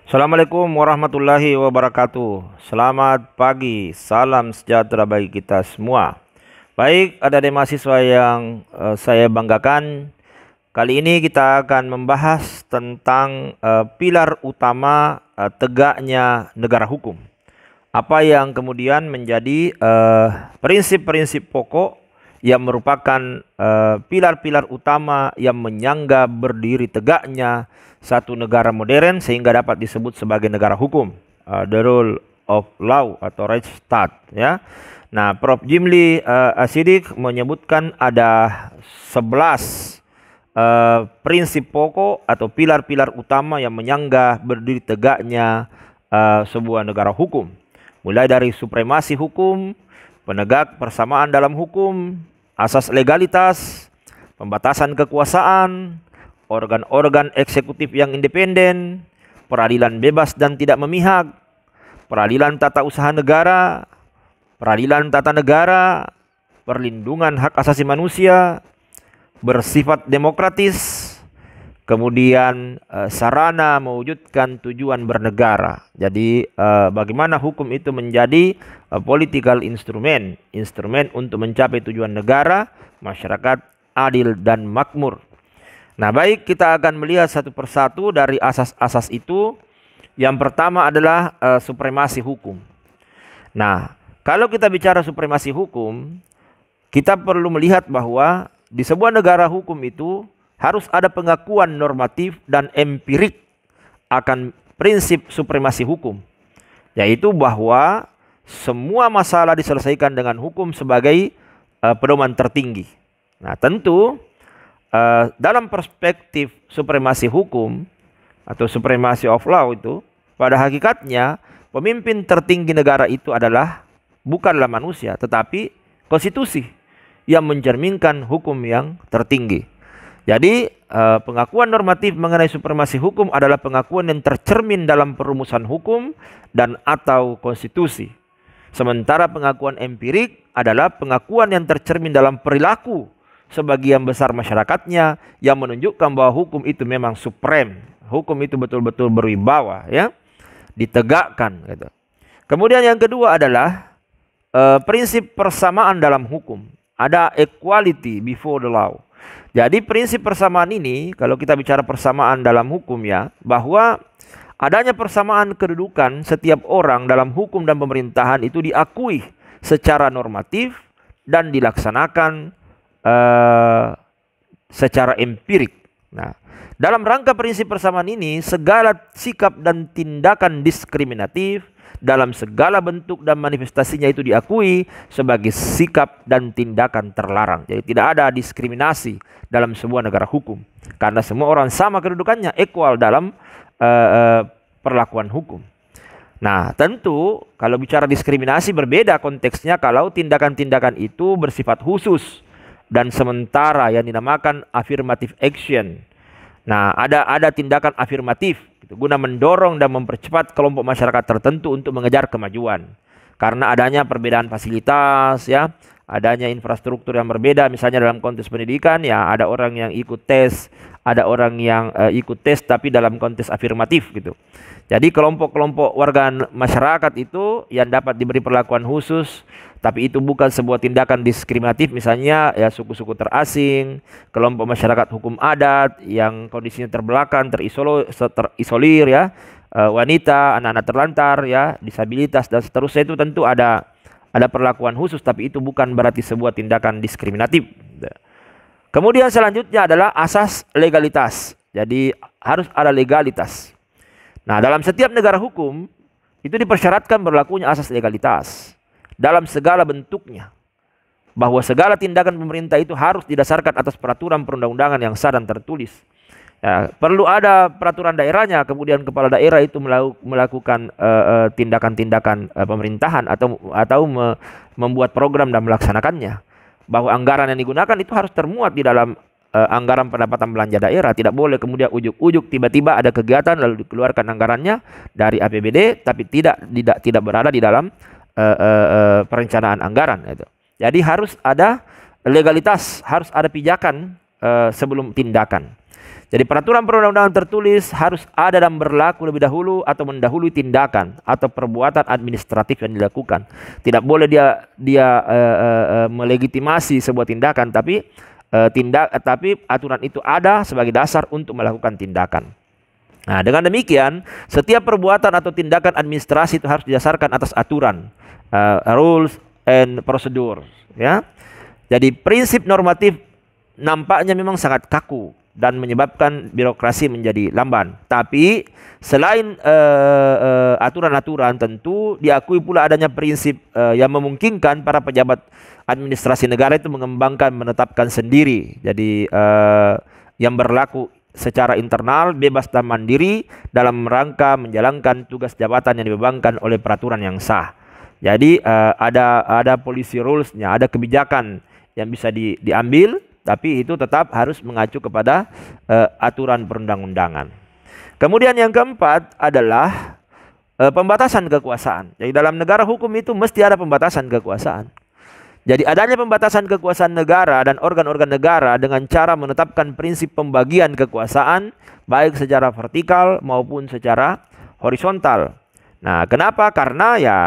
Assalamualaikum warahmatullahi wabarakatuh. Selamat pagi, salam sejahtera bagi kita semua. Baik, adik-adik mahasiswa yang saya banggakan, kali ini kita akan membahas tentang pilar utama tegaknya negara hukum. Apa yang kemudian menjadi prinsip-prinsip pokok yang merupakan pilar-pilar utama yang menyangga berdiri tegaknya satu negara modern sehingga dapat disebut sebagai negara hukum, the rule of law atau Rechtsstaat, ya. Nah, Prof. Jimli Asidik menyebutkan ada 11 prinsip pokok atau pilar-pilar utama yang menyangga berdiri tegaknya sebuah negara hukum. Mulai dari supremasi hukum, penegak persamaan dalam hukum, asas legalitas, pembatasan kekuasaan, organ-organ eksekutif yang independen, peradilan bebas dan tidak memihak, peradilan tata usaha negara, peradilan tata negara, perlindungan hak asasi manusia, bersifat demokratis, kemudian sarana mewujudkan tujuan bernegara. Jadi bagaimana hukum itu menjadi political instrument untuk mencapai tujuan negara, masyarakat adil dan makmur. Nah, baik, kita akan melihat satu persatu dari asas-asas itu. Yang pertama adalah supremasi hukum. Nah, kalau kita bicara supremasi hukum, kita perlu melihat bahwa di sebuah negara hukum itu harus ada pengakuan normatif dan empirik akan prinsip supremasi hukum, yaitu bahwa semua masalah diselesaikan dengan hukum sebagai pedoman tertinggi. Nah, tentu dalam perspektif supremasi hukum atau supremacy of law itu, pada hakikatnya pemimpin tertinggi negara itu adalah bukanlah manusia, tetapi konstitusi yang mencerminkan hukum yang tertinggi. Jadi pengakuan normatif mengenai supremasi hukum adalah pengakuan yang tercermin dalam perumusan hukum dan atau konstitusi. Sementara pengakuan empirik adalah pengakuan yang tercermin dalam perilaku sebagian besar masyarakatnya yang menunjukkan bahwa hukum itu memang suprem. Hukum itu betul-betul berwibawa, ya, ditegakkan gitu. Kemudian yang kedua adalah prinsip persamaan dalam hukum. Ada equality before the law. Jadi prinsip persamaan ini, kalau kita bicara persamaan dalam hukum, ya, bahwa adanya persamaan kedudukan setiap orang dalam hukum dan pemerintahan itu diakui secara normatif dan dilaksanakan secara empirik. Nah, dalam rangka prinsip persamaan ini, segala sikap dan tindakan diskriminatif dalam segala bentuk dan manifestasinya itu diakui sebagai sikap dan tindakan terlarang. Jadi tidak ada diskriminasi dalam sebuah negara hukum, karena semua orang sama kedudukannya, equal dalam perlakuan hukum. Nah, tentu kalau bicara diskriminasi berbeda konteksnya kalau tindakan-tindakan itu bersifat khusus dan sementara yang dinamakan affirmative action. Nah, ada tindakan afirmatif gitu, guna mendorong dan mempercepat kelompok masyarakat tertentu untuk mengejar kemajuan. Karena adanya perbedaan fasilitas, ya, adanya infrastruktur yang berbeda, misalnya dalam konteks pendidikan, ya, ada orang yang ikut tes, ada orang yang ikut tes tapi dalam konteks afirmatif gitu. Jadi kelompok-kelompok warga masyarakat itu yang dapat diberi perlakuan khusus, tapi itu bukan sebuah tindakan diskriminatif, misalnya ya suku-suku terasing, kelompok masyarakat hukum adat yang kondisinya terbelakang, terisolir, ya, wanita, anak-anak terlantar, ya, disabilitas dan seterusnya, itu tentu ada perlakuan khusus, tapi itu bukan berarti sebuah tindakan diskriminatif. Kemudian selanjutnya adalah asas legalitas. Jadi harus ada legalitas. Nah, dalam setiap negara hukum itu dipersyaratkan berlakunya asas legalitas dalam segala bentuknya, bahwa segala tindakan pemerintah itu harus didasarkan atas peraturan perundang-undangan yang sah dan tertulis. Ya, perlu ada peraturan daerahnya, kemudian kepala daerah itu melakukan tindakan-tindakan pemerintahan atau membuat program dan melaksanakannya. Bahwa anggaran yang digunakan itu harus termuat di dalam anggaran pendapatan belanja daerah. Tidak boleh kemudian ujuk-ujuk tiba-tiba ada kegiatan lalu dikeluarkan anggarannya dari APBD tapi tidak berada di dalam perencanaan anggaran gitu. Jadi harus ada legalitas, harus ada pijakan sebelum tindakan. Jadi peraturan perundang-undangan tertulis harus ada dan berlaku lebih dahulu atau mendahului tindakan atau perbuatan administratif yang dilakukan. Tidak boleh dia melegitimasi sebuah tindakan, tapi aturan itu ada sebagai dasar untuk melakukan tindakan. Nah, dengan demikian setiap perbuatan atau tindakan administrasi itu harus didasarkan atas aturan, rules and procedures, ya. Jadi prinsip normatif nampaknya memang sangat kaku dan menyebabkan birokrasi menjadi lamban. Tapi selain aturan-aturan, tentu diakui pula adanya prinsip yang memungkinkan para pejabat administrasi negara itu mengembangkan, menetapkan sendiri. Jadi yang berlaku secara internal, bebas dan mandiri dalam rangka menjalankan tugas jabatan yang dibebankan oleh peraturan yang sah. Jadi ada policy rules-nya, ada kebijakan yang bisa diambil, tapi itu tetap harus mengacu kepada aturan perundang-undangan. Kemudian yang keempat adalah pembatasan kekuasaan. Jadi dalam negara hukum itu mesti ada pembatasan kekuasaan. Jadi adanya pembatasan kekuasaan negara dan organ-organ negara dengan cara menetapkan prinsip pembagian kekuasaan baik secara vertikal maupun secara horizontal. Nah, kenapa? Karena ya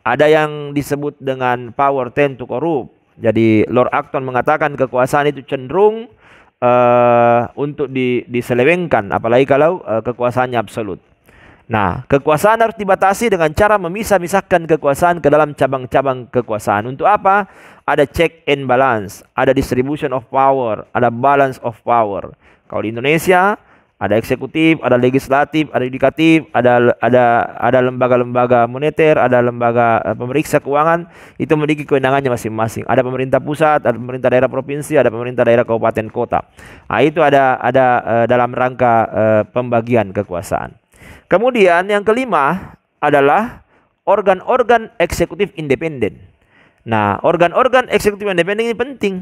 ada yang disebut dengan power tend to corrupt. Jadi Lord Acton mengatakan kekuasaan itu cenderung untuk diselewengkan, apalagi kalau kekuasaannya absolut. Nah, kekuasaan harus dibatasi dengan cara memisah-misahkan kekuasaan ke dalam cabang-cabang kekuasaan. Untuk apa? Ada check and balance, ada distribution of power, ada balance of power. Kalau di Indonesia ada eksekutif, ada legislatif, ada yudikatif, ada lembaga-lembaga moneter, ada lembaga pemeriksa keuangan, itu memiliki kewenangannya masing-masing. Ada pemerintah pusat, ada pemerintah daerah provinsi, ada pemerintah daerah kabupaten kota. Nah, itu ada dalam rangka pembagian kekuasaan. Kemudian yang kelima adalah organ-organ eksekutif independen. Nah, organ-organ eksekutif independen ini penting.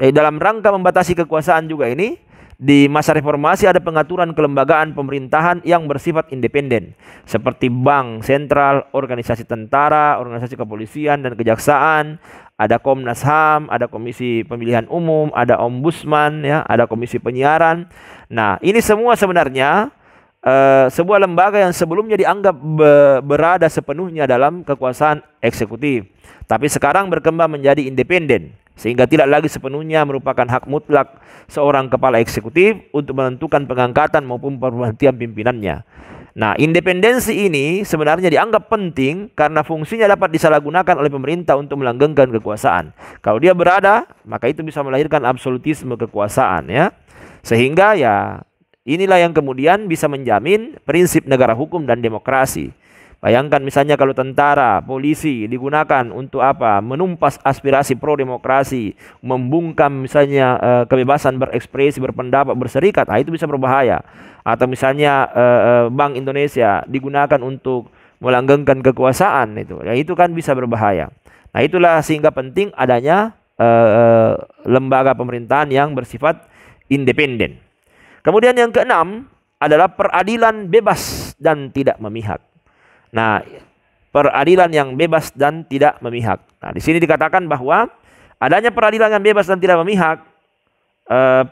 Jadi dalam rangka membatasi kekuasaan juga ini, di masa reformasi ada pengaturan kelembagaan pemerintahan yang bersifat independen, seperti bank sentral, organisasi tentara, organisasi kepolisian dan kejaksaan, ada Komnas HAM, ada Komisi Pemilihan Umum, ada Ombudsman, ya, ada Komisi Penyiaran. Nah, ini semua sebenarnya sebuah lembaga yang sebelumnya dianggap berada sepenuhnya dalam kekuasaan eksekutif, tapi sekarang berkembang menjadi independen, sehingga tidak lagi sepenuhnya merupakan hak mutlak seorang kepala eksekutif untuk menentukan pengangkatan maupun pemberhentian pimpinannya. Nah, independensi ini sebenarnya dianggap penting karena fungsinya dapat disalahgunakan oleh pemerintah untuk melanggengkan kekuasaan. Kalau dia berada, maka itu bisa melahirkan absolutisme kekuasaan, ya. Sehingga ya inilah yang kemudian bisa menjamin prinsip negara hukum dan demokrasi. Bayangkan misalnya kalau tentara, polisi digunakan untuk apa? Menumpas aspirasi pro demokrasi, membungkam misalnya kebebasan berekspresi, berpendapat, berserikat, itu bisa berbahaya. Atau misalnya Bank Indonesia digunakan untuk melanggengkan kekuasaan, itu kan bisa berbahaya. Nah, itulah sehingga penting adanya lembaga pemerintahan yang bersifat independen. Kemudian yang keenam adalah peradilan bebas dan tidak memihak. Nah, peradilan yang bebas dan tidak memihak. Nah, di sini dikatakan bahwa adanya peradilan yang bebas dan tidak memihak,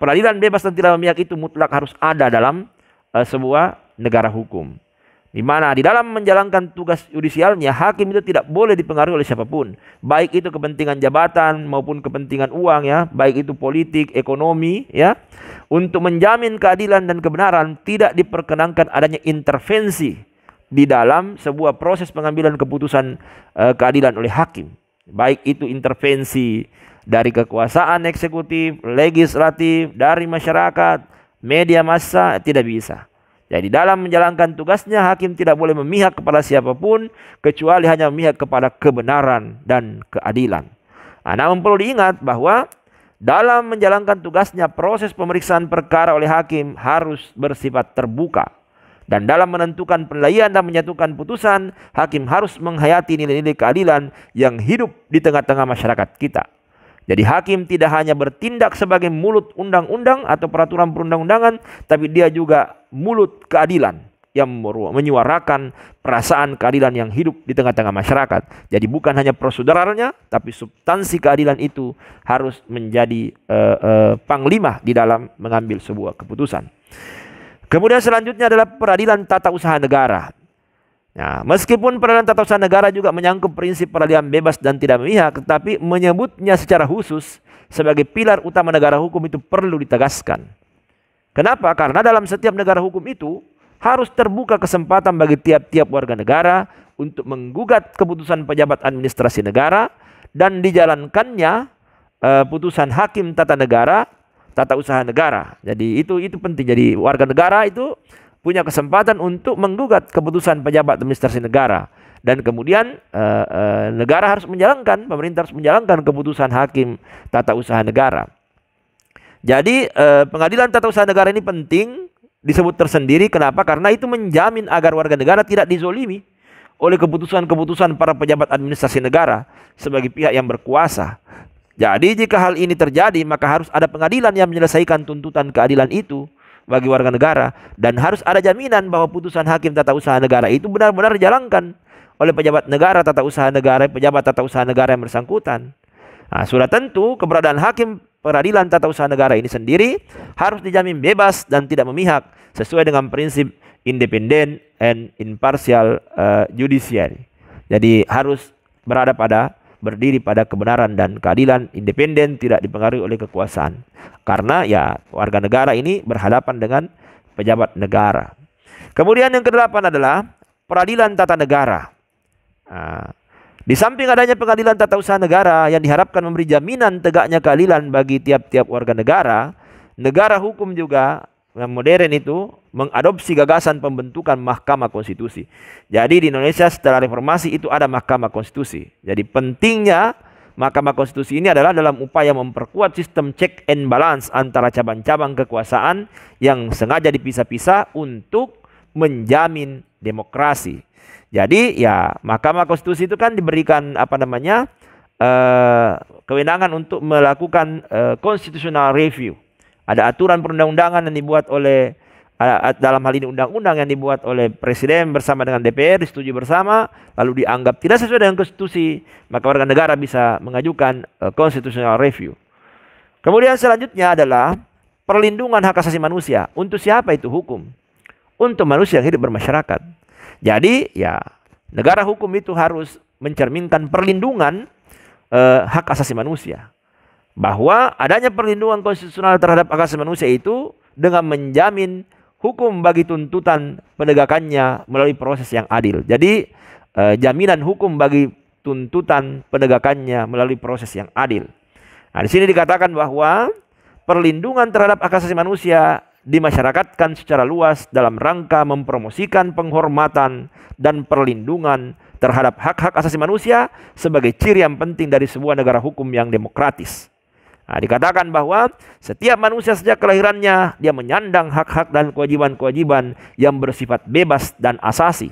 peradilan bebas dan tidak memihak itu mutlak harus ada dalam sebuah negara hukum. Di mana di dalam menjalankan tugas yudisialnya, hakim itu tidak boleh dipengaruhi oleh siapapun, baik itu kepentingan jabatan maupun kepentingan uang, ya, baik itu politik, ekonomi, ya. Untuk menjamin keadilan dan kebenaran, tidak diperkenankan adanya intervensi di dalam sebuah proses pengambilan keputusan keadilan oleh hakim, baik itu intervensi dari kekuasaan eksekutif, legislatif, dari masyarakat, media massa, tidak bisa. Jadi dalam menjalankan tugasnya, hakim tidak boleh memihak kepada siapapun kecuali hanya memihak kepada kebenaran dan keadilan. Nah, namun perlu diingat bahwa dalam menjalankan tugasnya, proses pemeriksaan perkara oleh hakim harus bersifat terbuka. Dan dalam menentukan penilaian dan menyatukan putusan, hakim harus menghayati nilai-nilai keadilan yang hidup di tengah-tengah masyarakat kita. Jadi hakim tidak hanya bertindak sebagai mulut undang-undang atau peraturan perundang-undangan, tapi dia juga mulut keadilan. yang menyuarakan perasaan keadilan yang hidup di tengah-tengah masyarakat. Jadi bukan hanya proseduralnya, tapi substansi keadilan itu harus menjadi panglima di dalam mengambil sebuah keputusan. Kemudian selanjutnya adalah peradilan tata usaha negara. Nah, meskipun peradilan tata usaha negara juga menyangkut prinsip peradilan bebas dan tidak memihak, tetapi menyebutnya secara khusus sebagai pilar utama negara hukum itu perlu ditegaskan. Kenapa? Karena dalam setiap negara hukum itu harus terbuka kesempatan bagi tiap-tiap warga negara untuk menggugat keputusan pejabat administrasi negara dan dijalankannya putusan hakim tata negara, tata usaha negara. Jadi itu penting. Jadi warga negara itu punya kesempatan untuk menggugat keputusan pejabat administrasi negara, dan kemudian negara harus menjalankan, pemerintah harus menjalankan keputusan hakim tata usaha negara. Jadi pengadilan tata usaha negara ini penting, disebut tersendiri. Kenapa? Karena itu menjamin agar warga negara tidak dizolimi oleh keputusan-keputusan para pejabat administrasi negara sebagai pihak yang berkuasa. Jadi jika hal ini terjadi, maka harus ada pengadilan yang menyelesaikan tuntutan keadilan itu bagi warga negara, dan harus ada jaminan bahwa putusan hakim tata usaha negara itu benar-benar dijalankan oleh pejabat negara, tata usaha negara, pejabat tata usaha negara yang bersangkutan. Nah, sudah tentu keberadaan hakim peradilan tata usaha negara ini sendiri harus dijamin bebas dan tidak memihak sesuai dengan prinsip independent and impartial judiciary. Jadi harus berdiri pada kebenaran dan keadilan, independen, tidak dipengaruhi oleh kekuasaan. Karena ya warga negara ini berhadapan dengan pejabat negara. Kemudian yang kedelapan adalah peradilan tata negara. Nah, di samping adanya pengadilan tata usaha negara yang diharapkan memberi jaminan tegaknya keadilan bagi tiap-tiap warga negara, negara hukum juga yang modern itu mengadopsi gagasan pembentukan Mahkamah Konstitusi. Jadi di Indonesia setelah reformasi itu ada Mahkamah Konstitusi. Jadi pentingnya Mahkamah Konstitusi ini adalah dalam upaya memperkuat sistem check and balance antara cabang-cabang kekuasaan yang sengaja dipisah-pisah untuk menjamin demokrasi. Jadi ya Mahkamah Konstitusi itu kan diberikan kewenangan untuk melakukan constitutional review. Ada aturan perundang-undangan yang dibuat oleh dalam hal ini undang-undang yang dibuat oleh Presiden bersama dengan DPR, disetujui bersama, lalu dianggap tidak sesuai dengan konstitusi, maka warga negara bisa mengajukan constitutional review. Kemudian selanjutnya adalah perlindungan hak asasi manusia. Untuk siapa itu hukum? Untuk manusia yang hidup bermasyarakat. Jadi ya negara hukum itu harus mencerminkan perlindungan hak asasi manusia. Bahwa adanya perlindungan konstitusional terhadap hak asasi manusia itu dengan menjamin hukum bagi tuntutan penegakannya melalui proses yang adil. Jadi jaminan hukum bagi tuntutan penegakannya melalui proses yang adil. Nah, di sini dikatakan bahwa perlindungan terhadap hak asasi manusia dimasyarakatkan secara luas dalam rangka mempromosikan penghormatan dan perlindungan terhadap hak-hak asasi manusia sebagai ciri yang penting dari sebuah negara hukum yang demokratis. Nah, dikatakan bahwa setiap manusia sejak kelahirannya dia menyandang hak-hak dan kewajiban-kewajiban yang bersifat bebas dan asasi.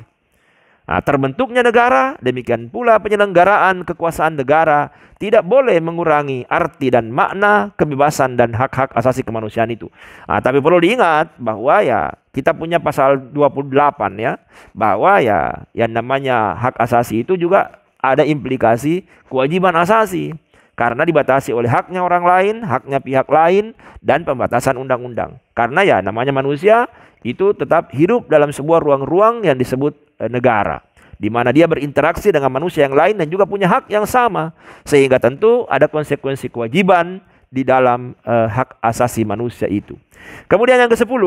Nah, terbentuknya negara, demikian pula penyelenggaraan kekuasaan negara tidak boleh mengurangi arti dan makna kebebasan dan hak-hak asasi kemanusiaan itu. Nah, tapi perlu diingat bahwa ya kita punya pasal 28 ya, bahwa ya yang namanya hak asasi itu juga ada implikasi kewajiban asasi. Karena dibatasi oleh haknya orang lain, haknya pihak lain, dan pembatasan undang-undang. Karena ya namanya manusia itu tetap hidup dalam sebuah ruang-ruang yang disebut negara, di mana dia berinteraksi dengan manusia yang lain dan juga punya hak yang sama, sehingga tentu ada konsekuensi kewajiban di dalam hak asasi manusia itu. Kemudian yang ke-10,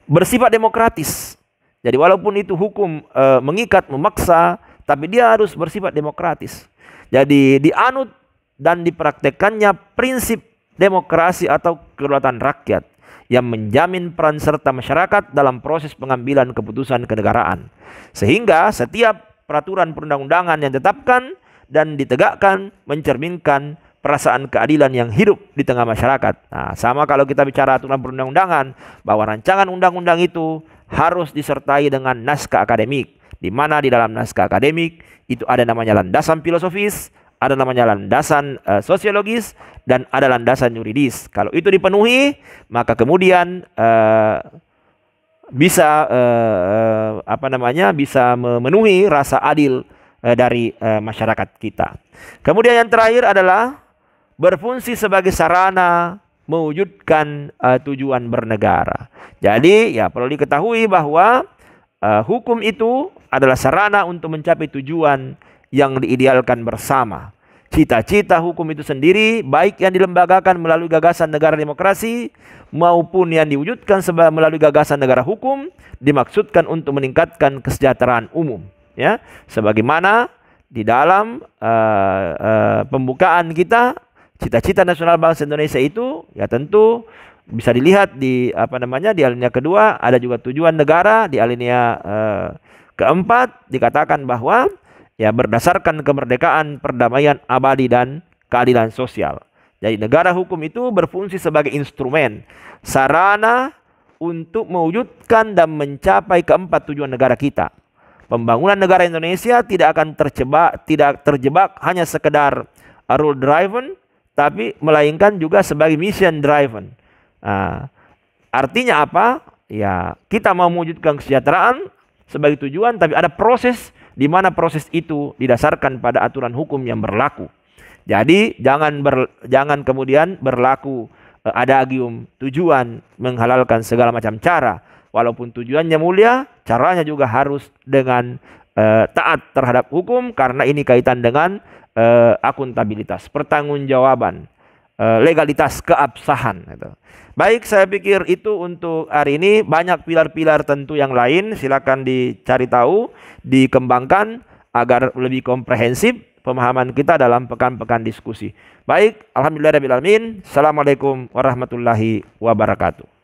bersifat demokratis. Jadi walaupun itu hukum mengikat, memaksa, tapi dia harus bersifat demokratis. Jadi dianut dan dipraktekannya prinsip demokrasi atau kedaulatan rakyat yang menjamin peran serta masyarakat dalam proses pengambilan keputusan kenegaraan. Sehingga setiap peraturan perundang-undangan yang ditetapkan dan ditegakkan mencerminkan perasaan keadilan yang hidup di tengah masyarakat. Nah, sama kalau kita bicara aturan perundang-undangan, bahwa rancangan undang-undang itu harus disertai dengan naskah akademik, di mana di dalam naskah akademik itu ada namanya landasan filosofis, ada namanya landasan sosiologis, dan ada landasan yuridis. Kalau itu dipenuhi, maka kemudian bisa bisa memenuhi rasa adil dari masyarakat kita. Kemudian yang terakhir adalah berfungsi sebagai sarana mewujudkan tujuan bernegara. Jadi ya perlu diketahui bahwa hukum itu adalah sarana untuk mencapai tujuan yang diidealkan bersama. Cita-cita hukum itu sendiri baik yang dilembagakan melalui gagasan negara demokrasi maupun yang diwujudkan melalui gagasan negara hukum dimaksudkan untuk meningkatkan kesejahteraan umum, ya. Sebagaimana di dalam pembukaan kita, cita-cita nasional bangsa Indonesia itu ya tentu bisa dilihat di di alinea kedua, ada juga tujuan negara di alinea keempat dikatakan bahwa ya berdasarkan kemerdekaan, perdamaian abadi dan keadilan sosial. Jadi negara hukum itu berfungsi sebagai instrumen, sarana untuk mewujudkan dan mencapai keempat tujuan negara kita. Pembangunan negara Indonesia tidak akan terjebak hanya sekedar rule driven, tapi melainkan juga sebagai mission driven. Artinya apa? Ya, kita mau mewujudkan kesejahteraan sebagai tujuan, tapi ada proses di mana proses itu didasarkan pada aturan hukum yang berlaku. Jadi jangan kemudian berlaku adagium tujuan menghalalkan segala macam cara. Walaupun tujuannya mulia, caranya juga harus dengan taat terhadap hukum, karena ini kaitan dengan akuntabilitas, pertanggungjawaban, legalitas, keabsahan. Gitu. Baik, saya pikir itu untuk hari ini. Banyak pilar-pilar tentu yang lain, silakan dicari tahu, dikembangkan agar lebih komprehensif pemahaman kita dalam pekan-pekan diskusi. Baik, alhamdulillahirabbil alamin. Assalamualaikum warahmatullahi wabarakatuh.